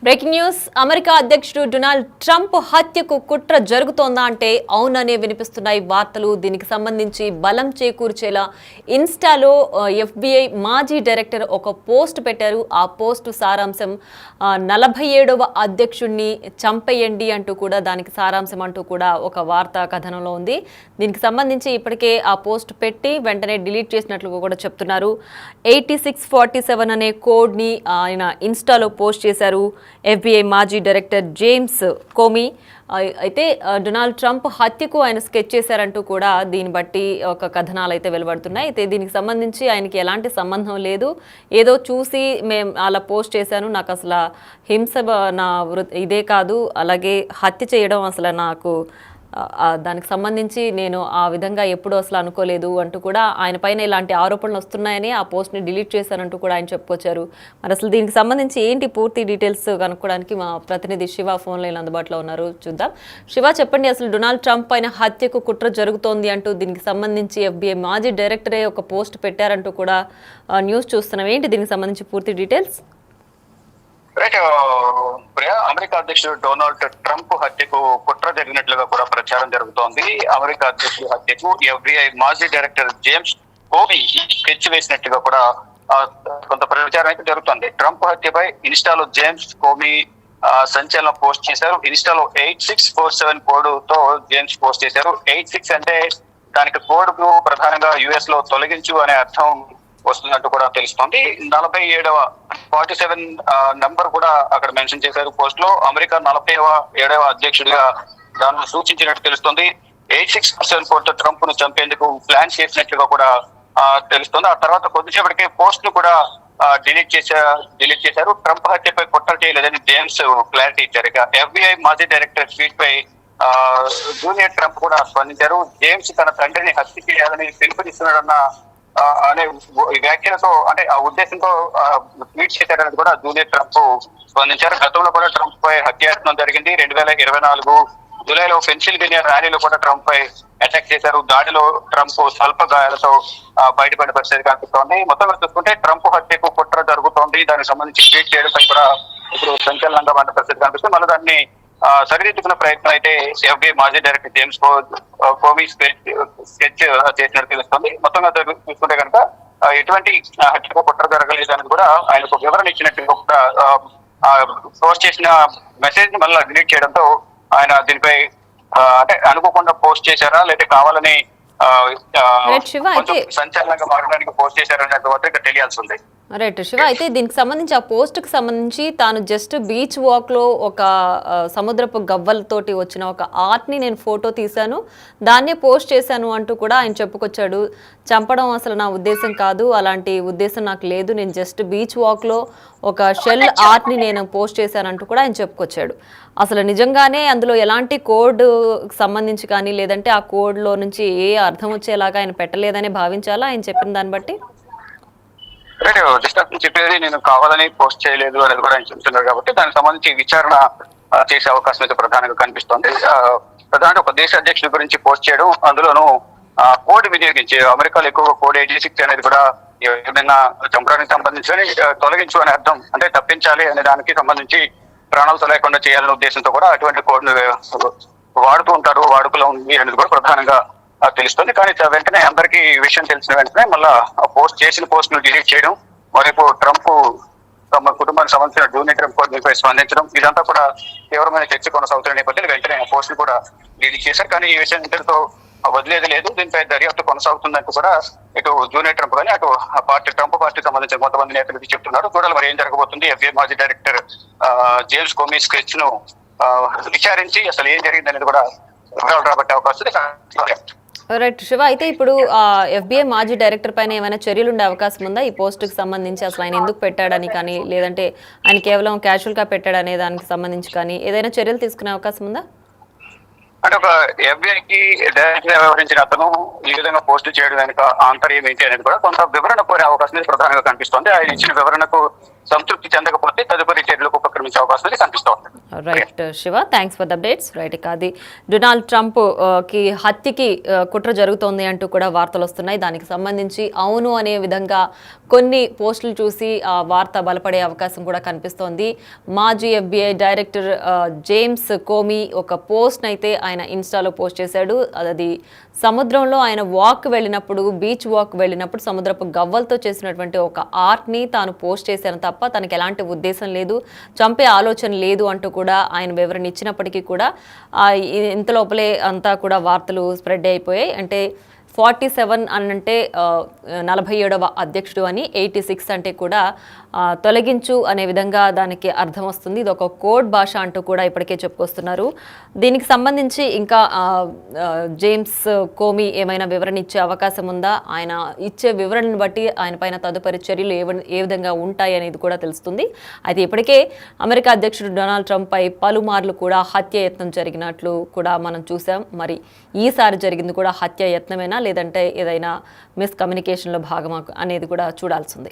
Breaking news. America అధ్యక్షుడు Donald Trump హత్యకు కుట్ర జరుగుతోందా అంటే అవుననే వినిపిస్తున్నాయి వార్తలు. దీనికి సంబంధించి బలం చేకూర్చేలా ఇన్స్టాలో FBI మాజీ డైరెక్టర్ ఒక పోస్ట్ పెట్టారు. ఆ పోస్ట్ సారాంశం 47వ అధ్యక్షుడిని చంపేయండి అంటూ కూడా దానికి సారాంశం అంటూ కూడా ఒక వార్తా కథనంలో ఉంది. దీనికి సంబంధించి ఇప్పటికే ఆ పోస్ట్ పెట్టి వెంటనే డిలీట్ చేసినట్లు కూడా చెప్తున్నారు. 8647 అనే కోడ్ని ఆయన ఇన్స్టాలో పోస్ట్ చేశారు. FBI మాజీ డైరెక్టర్ జేమ్స్ కోమీ అయితే డొనాల్డ్ ట్రంప్ హత్యకు ఆయన స్కెచ్ చేశారంటూ కూడా దీన్ని బట్టి ఒక కథనాలు అయితే వెలువడుతున్నాయి. అయితే దీనికి సంబంధించి ఆయనకి ఎలాంటి సంబంధం లేదు, ఏదో చూసి మేము అలా పోస్ట్ చేశాను, నాకు అసలు హింస నా ఇదే కాదు, అలాగే హత్య చేయడం అసలు నాకు దానికి సంబంధించి నేను ఆ విధంగా ఎప్పుడూ అసలు అనుకోలేదు అంటూ కూడా ఆయన పైన ఇలాంటి ఆరోపణలు వస్తున్నాయని ఆ పోస్ట్ని డిలీట్ చేశారంటూ కూడా ఆయన చెప్పుకొచ్చారు. మరి అసలు దీనికి సంబంధించి ఏంటి పూర్తి డీటెయిల్స్ కనుక్కోవడానికి మా ప్రతినిధి శివ ఫోన్ లైన్ అందుబాటులో ఉన్నారు. చూద్దాం. శివ, చెప్పండి, అసలు డొనాల్డ్ ట్రంప్ పైన హత్యకు కుట్ర జరుగుతోంది అంటూ దీనికి సంబంధించి FBI మాజీ డైరెక్టరే ఒక పోస్ట్ పెట్టారంటూ కూడా న్యూస్ చూస్తున్నాం. ఏంటి దీనికి సంబంధించి పూర్తి డీటెయిల్స్? అమెరికా అధ్యక్షుడు డొనాల్డ్ ట్రంప్ హత్యకు కుట్ర జరిగినట్లుగా కూడా ప్రచారం జరుగుతోంది. అమెరికా అధ్యక్షుడు హత్యకు FBI మాజీ డైరెక్టర్ జేమ్స్ కోమీ స్కెచ్ వేసినట్టుగా కూడా కొంత ప్రచారం అయితే జరుగుతోంది. ట్రంప్ హత్యపై ఇన్స్టాలో జేమ్స్ కోమీ సంచలన పోస్ట్ చేశారు. ఇన్స్టాలో 8647 కోడ్ తో జేమ్స్ పోస్ట్ చేశారు. 86 అంటే దానికి కోడ్ కు ప్రధానంగా US లో తొలగించు అనే అర్థం వస్తున్నట్టు కూడా తెలుస్తోంది. 47 నంబర్ కూడా అక్కడ మెన్షన్ చేశారు పోస్ట్ లో. అమెరికా 47వ అధ్యక్షుడిగా దాన్ని సూచించినట్టు తెలుస్తుంది. 8647 కోడ్ తో ట్రంప్ ను చంపేందుకు ప్లాన్ చేసినట్లుగా కూడా తెలుస్తుంది. ఆ తర్వాత కొద్దిసేపటికి పోస్ట్ ను కూడా డిలీట్ చేశారు. ట్రంప్ హత్యపై కుట్ర చేయలేదని జేమ్స్ క్లారిటీ ఇచ్చారు. ఇక FBI మాజీ డైరెక్టర్ ట్వీట్ పై జూనియర్ ట్రంప్ కూడా స్పందించారు. జేమ్స్ తన తండ్రిని హత్య చేయాలని పిలుపునిస్తున్నాడన్న అనే వ్యాఖ్యలతో, అంటే ఆ ఉద్దేశంతో ట్వీట్ చేశారని కూడా జూనియర్ ట్రంప్ స్పందించారు. గతంలో కూడా ట్రంప్ పై హత్యాయత్నం జరిగింది. 2024 జూలైలో పెన్సిల్వేనియా ర్యాలీలో కూడా ట్రంప్ పై అటాక్ చేశారు. దాడిలో ట్రంప్ స్వల్ప గాయాలతో బయటపడిన పరిస్థితి కనిపిస్తోంది. మొత్తంగా చూసుకుంటే ట్రంప్ హత్యకు కుట్ర జరుగుతోంది. దానికి సంబంధించి ట్వీట్ చేయడంపై కూడా ఇప్పుడు సంచలనంగా మారిన పరిస్థితి కనిపిస్తుంది. మళ్ళీ దాన్ని సరిదిద్దుకున్న ప్రయత్నం అయితే FBI మాజీ డైరెక్టర్ జేమ్స్ కోమీ స్కెచ్ చేసినట్టు తెలుస్తుంది. మొత్తంగా చూసుకుంటే కనుక ఎటువంటి హత్యకు కుట్ర జరగలేదని కూడా ఆయనకు వివరణ ఇచ్చినట్టు కూడా పోస్ట్ చేసిన మెసేజ్ ని మళ్ళీ డిలీట్ చేయడంతో ఆయన దీనిపై అంటే అనుకోకుండా పోస్ట్ చేశారా లేదా కావాలని సంచలనంగా మారడానికి పోస్ట్ చేశారనేది మాత్రం తెలియాల్సి ఉంది. రైట్ శివ, అయితే దీనికి సంబంధించి ఆ పోస్ట్కి సంబంధించి తాను జస్ట్ బీచ్ వాక్లో ఒక సముద్రపు గవ్వలతోటి వచ్చిన ఒక ఆర్ట్ని నేను ఫోటో తీశాను, దాన్నే పోస్ట్ చేశాను అంటూ కూడా ఆయన చెప్పుకొచ్చాడు. చంపడం అసలు నా ఉద్దేశం కాదు, అలాంటి ఉద్దేశం నాకు లేదు, నేను జస్ట్ బీచ్ వాక్లో ఒక షెల్ ఆర్ట్ని నేను పోస్ట్ చేశానంటూ కూడా ఆయన చెప్పుకొచ్చాడు. అసలు నిజంగానే అందులో ఎలాంటి కోడ్ సంబంధించి కానీ లేదంటే ఆ కోడ్లో నుంచి ఏ అర్థం వచ్చేలాగా ఆయన పెట్టలేదని భావించాలా ఆయన చెప్పిన దాన్ని బట్టి? చెప్పేది నేను కావాలని పోస్ట్ చేయలేదు అనేది కూడా ఆయన చెప్తున్నారు. కాబట్టి దానికి సంబంధించి విచారణ చేసే అవకాశం అయితే ప్రధానంగా కనిపిస్తోంది. ప్రధానంగా ఒక దేశ అధ్యక్షుడి గురించి పోస్ట్ చేయడం, అందులోనూ కోడ్ వినియోగించి అమెరికాలో ఎక్కువ కోడ్ 86 అనేది కూడా ఏదైనా చంపడానికి సంబంధించి తొలగించు అనే అర్థం, అంటే తప్పించాలి అనే దానికి సంబంధించి ప్రాణాలు తొలగకుండా చేయాలనే ఉద్దేశంతో కూడా అటువంటి కోడ్ ను వాడుతూ ఉంటారు, వాడుకలో ఉంది అనేది కూడా ప్రధానంగా తెలుస్తుంది. కానీ వెంటనే అందరికీ విషయం తెలిసిన వెంటనే మళ్ళా పోస్ట్ చేసిన పోస్ట్ ను డిలీట్ చేయడం, మరేపు ట్రంప్ తమ కుటుంబానికి సంబంధించిన జూనియర్ ట్రంప్ దీనిపై స్పందించడం, ఇదంతా కూడా తీవ్రమైన చర్చ కొనసాగుతున్న నేపథ్యంలో వెంటనే పోస్ట్ ను కూడా డిలీట్ చేశారు. కానీ ఈ విషయం ఇంతటితో వదిలేది లేదు, దీనిపై దర్యాప్తు కొనసాగుతుందంటూ కూడా ఇటు జూనియర్ ట్రంప్ కానీ అటు ట్రంప్ పార్టీకి సంబంధించిన కొంతమంది నేతలు చెప్తున్నారు. చూడాలి మరి ఏం జరగబోతుంది. FBI మాజీ డైరెక్టర్ జేమ్స్ కోమీ స్కెచ్ ను విచారించి అసలు ఏం జరిగింది అనేది కూడా వివరాలు రాబట్టే అవకాశం. రైట్ శివ, అయితే ఇప్పుడు FBI మాజీ డైరెక్టర్ పైన ఏమైనా చర్యలు ఉండే అవకాశం ఉందా ఈ పోస్ట్కి సంబంధించి? అసలు ఆయన ఎందుకు పెట్టాడని కానీ లేదంటే ఆయన కేవలం క్యాజువల్గా పెట్టాడనే దానికి సంబంధించి కానీ ఏదైనా చర్యలు తీసుకునే అవకాశం ఉందా? అంటే ఒక FBIకి డైరెక్టర్ వ్యవహరించిన అతను ఈ విధంగా పోస్టు చేయడం వెనుక ఆంతర్యం ఏంటి అనేది కూడా కొంత వివరణ కోరే అవకాశం ప్రధానంగా కనిపిస్తోంది. ఆయన ఇచ్చిన వివరణకు సంతృప్తి చెందకపోతే తదుపరి చర్యలకు ఉపక్రమించే అవకాశం అయితే కనిపిస్తూ ఉంది. Right Shiva, thanks for the updates. Right, ఇక అది డొనాల్డ్ ట్రంప్ కి హత్యకి కుట్ర జరుగుతోంది అంటూ కూడా వార్తలు వస్తున్నాయి. దానికి సంబంధించి అవును అనే విధంగా కొన్ని పోస్టులు చూసి ఆ వార్త బలపడే అవకాశం కూడా కనిపిస్తోంది. మాజీ FBI డైరెక్టర్ జేమ్స్ కోమీ ఒక పోస్ట్ అయితే ఆయన ఇన్స్టాలో పోస్ట్ చేశాడు. అది సముద్రంలో ఆయన బీచ్ వాక్ వెళ్ళినప్పుడు సముద్రపు గవ్వలతో చేసినటువంటి ఒక ఆర్ట్ని తాను పోస్ట్ చేశాను తప్ప తనకి ఎలాంటి ఉద్దేశం లేదు, చంపే ఆలోచన లేదు అంటూ కూడా ఆయన వివరణ ఇచ్చినప్పటికీ కూడా ఇంత లోపలే అంతా కూడా వార్తలు స్ప్రెడ్ అయిపోయాయి. అంటే 47 అనంటే 47వ అధ్యక్షుడు అని, 86 అంటే కూడా తొలగించు అనే విధంగా దానికి అర్థం వస్తుంది. ఇది ఒక కోడ్ భాష అంటూ కూడా ఇప్పటికే చెప్పుకొస్తున్నారు. దీనికి సంబంధించి ఇంకా జేమ్స్ కోమీ ఏమైనా వివరణ ఇచ్చే అవకాశం ఉందా? ఆయన ఇచ్చే వివరణను బట్టి ఆయన పైన తదుపరి చర్యలు ఏ విధంగా ఉంటాయి అనేది కూడా తెలుస్తుంది. అయితే ఇప్పటికే అమెరికా అధ్యక్షుడు డొనాల్డ్ ట్రంప్ పై పలుమార్లు కూడా హత్య యత్నం జరిగినట్లు కూడా మనం చూసాం. మరి ఈసారి జరిగింది కూడా హత్య యత్నమేనా లేదంటే ఏదైనా మిస్కమ్యూనికేషన్లో భాగమా అనేది కూడా చూడాల్సింది.